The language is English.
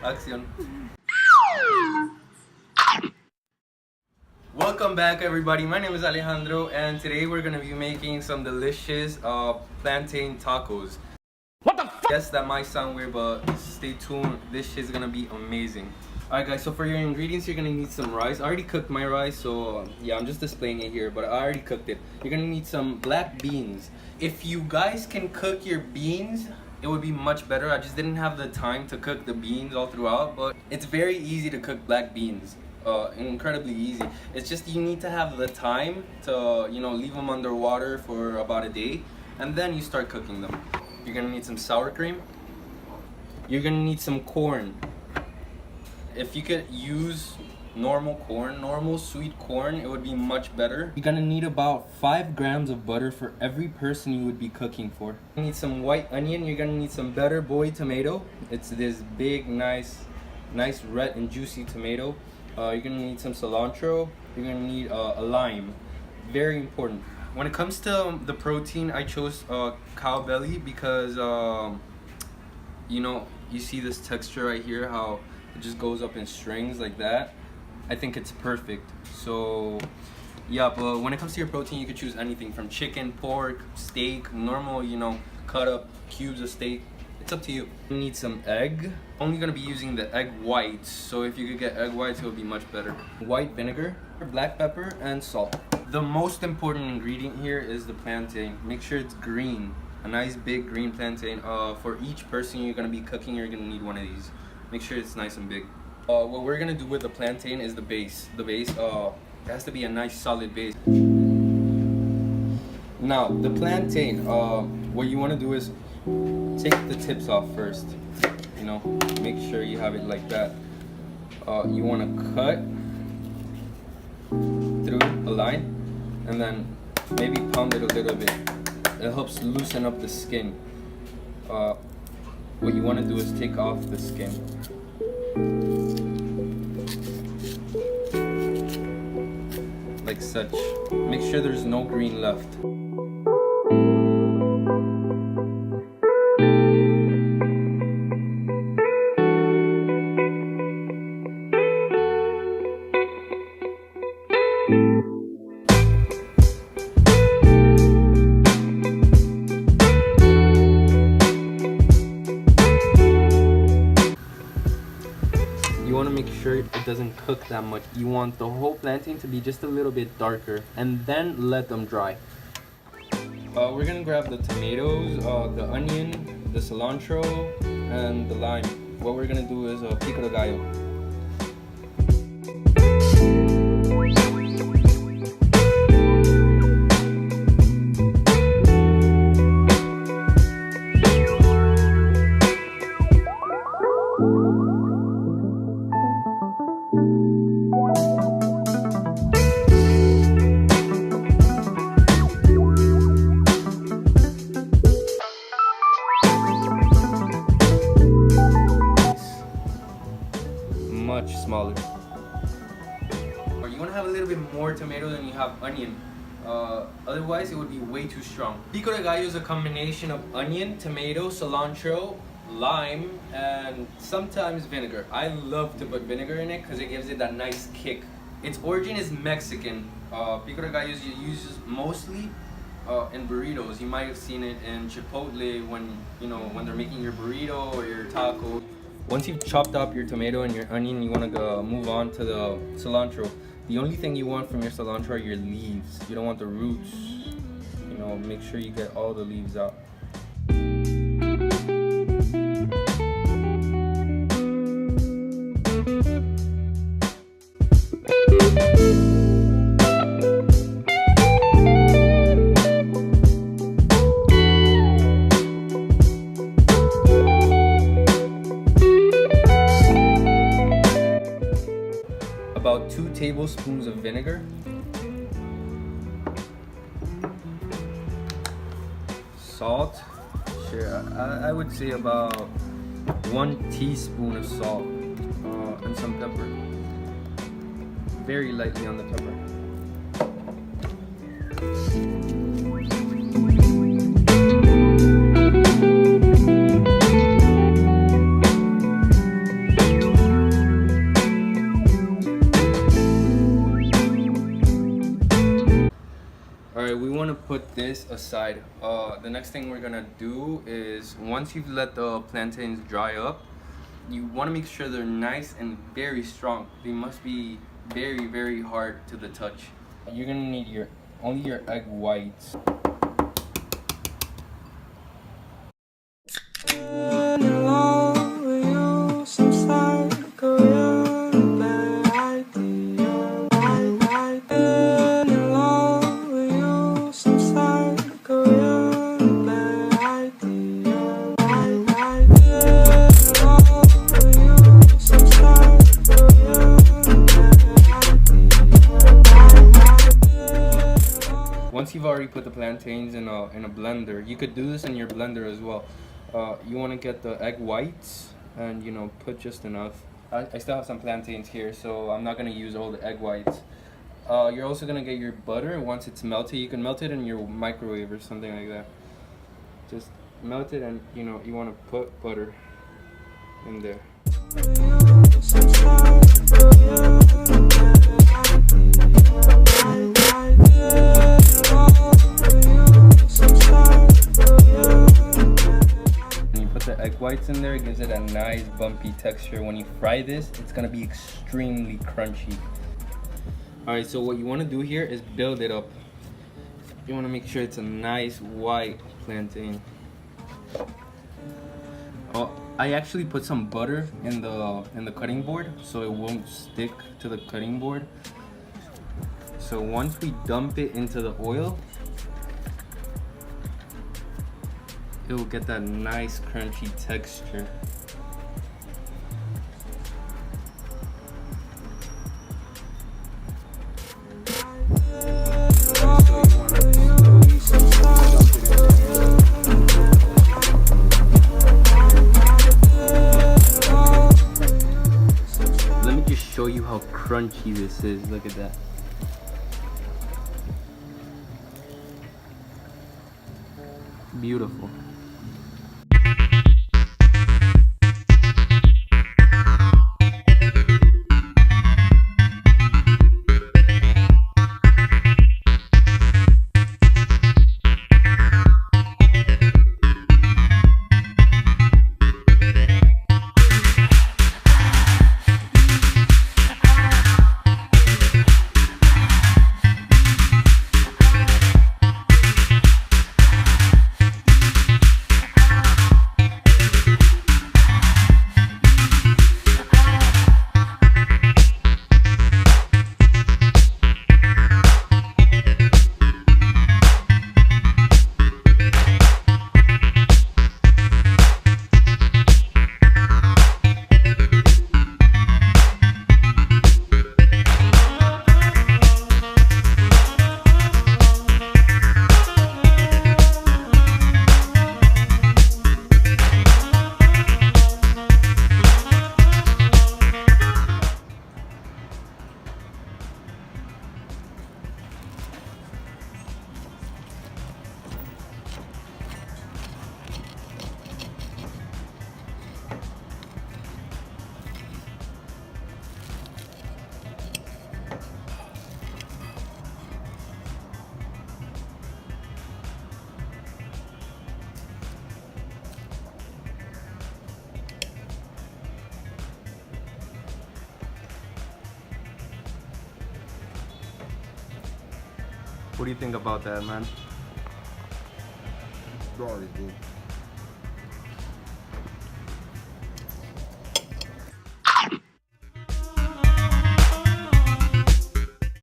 Acción. Welcome back, everybody. My name is Alejandro, and today we're gonna be making some delicious plantain tacos. What the f? Yes, that might sound weird, but stay tuned. This shit's gonna be amazing. Alright guys, so for your ingredients, you're gonna need some rice. I already cooked my rice, so yeah, I'm just displaying it here, but I already cooked it. You're gonna need some black beans. If you guys can cook your beans, it would be much better. I just didn't have the time to cook the beans all throughout, but it's very easy to cook black beans. Incredibly easy. It's just you need to have the time to, you know, leave them under water for about a day, and then you start cooking them. You're gonna need some sour cream. You're gonna need some corn. If you could use normal corn, normal sweet corn, it would be much better. You're gonna need about 5 grams of butter for every person you would be cooking for. You need some white onion. You're gonna need some Better Boy tomato. It's this big, nice red and juicy tomato. You're gonna need some cilantro. You're gonna need a lime. Very important. When it comes to the protein, I chose cow belly because you know, you see this texture right here, how it just goes up in strings like that. I think it's perfect. So yeah, but when it comes to your protein, you could choose anything from chicken, pork, steak, normal, you know, cut up cubes of steak. It's up to you. You need some egg. Only gonna be using the egg whites, so if you could get egg whites, it would be much better. White vinegar, black pepper, and salt. The most important ingredient here is the plantain. Make sure it's green, a nice big green plantain. For each person you're gonna be cooking, you're gonna need one of these. Make sure it's nice and big. What we're gonna do with the plantain is the base. The base, it has to be a nice solid base. Now, the plantain, what you wanna do is take the tips off first. You know, make sure you have it like that. You wanna cut through a line, and then maybe pound it a little bit. It helps loosen up the skin. What you want to do is take off the skin. Like such. Make sure there's no green left. You want to make sure it doesn't cook that much. You want the whole plantain to be just a little bit darker, and then let them dry. We're gonna grab the tomatoes, the onion, the cilantro, and the lime. What we're gonna do is Pico De Gallo. Much smaller. Or you want to have a little bit more tomato than you have onion. Otherwise, it would be way too strong. Pico de Gallo is a combination of onion, tomato, cilantro, lime, and sometimes vinegar. I love to put vinegar in it because it gives it that nice kick. Its origin is Mexican. Pico de Gallo is used mostly in burritos. You might have seen it in Chipotle when they're making your burrito or your taco. Once you've chopped up your tomato and your onion, you want to go move on to the cilantro. The only thing you want from your cilantro are your leaves. You don't want the roots. You know, make sure you get all the leaves out. About 2 tablespoons of vinegar, salt, sure, I would say about 1 teaspoon of salt, and some pepper, very lightly on the pepper. put this aside. The next thing we're gonna do is, once you've let the plantains dry up, you want to make sure they're nice and very strong. They must be very, very hard to the touch. You're gonna need only your egg whites. Once you've already put the plantains in a blender, you could do this in your blender as well. You want to get the egg whites and put just enough. I still have some plantains here, so I'm not gonna use all the egg whites. You're also gonna get your butter. Once it's melted, you can melt it in your microwave or something like that. Just melt it, and you want to put butter in there. Egg whites in there, it gives it a nice bumpy texture. When you fry this, it's gonna be extremely crunchy. Alright, so what you want to do here is build it up. You want to make sure it's a nice white plantain. I actually put some butter in the cutting board so it won't stick to the cutting board. So once we dump it into the oil, it will get that nice crunchy texture. Let me just show you how crunchy this is. Look at that. Beautiful. What do you think about that, man? Already good.